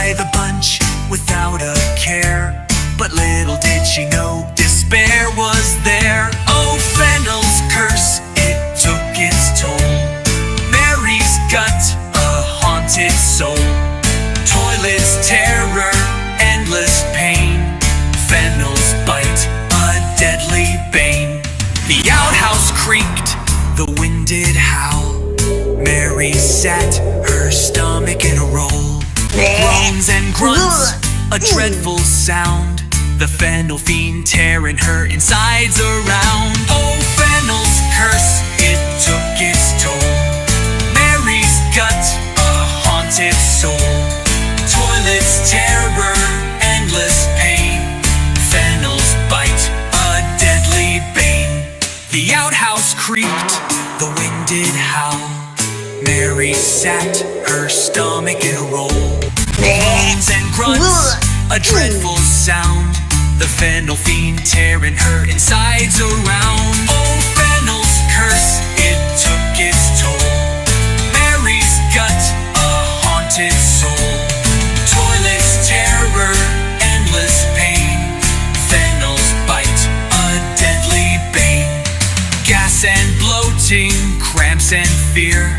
by the bunch without a care. But little did she know despair was there. Oh, Fennel's curse, it took its toll. Mary's gut, a haunted soul. Toilets, terror, endless pain. Fennel's bite, a deadly bane. The outhouse creaked, the wind did howl. Mary sat, her stomach in a roll. Groans and grunts, a dreadful sound. The Fennel fiend tearing her insides around. Oh, Fennel's curse, it took its toll. Mary's gut, a haunted soul. Toilets, terror, endless pain. Fennel's bite, a deadly bane. The outhouse creaked, the wind did howl. Mary sat, her stomach in a roll. Groans and grunts, a dreadful sound. The Fennel fiend tearing her insides around. Oh, Fennel's curse, it took its toll. Mary's gut, a haunted soul. Toilets, terror, endless pain. Fennel's bite, a deadly bane. Gas and bloating, cramps and fear.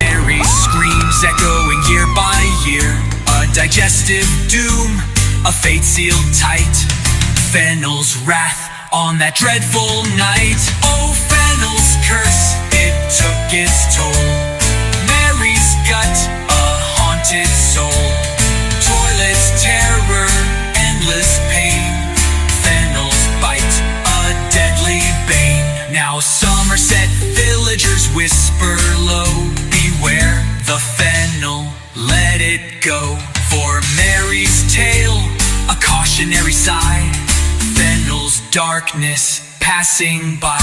Mary's screams echoing year by year. A digestive doom, a fate sealed tight. Fennel's wrath on that dreadful night. Oh, Fennel's curse, it took its toll. Mary's gut, a haunted soul. Toilets, terror, endless pain. Fennel's bite, a deadly bane. Now Somerset villagers whisper low, beware the Fennel, let it go. For Mary's tale, a cautionary sigh. Fennel's darkness passing by.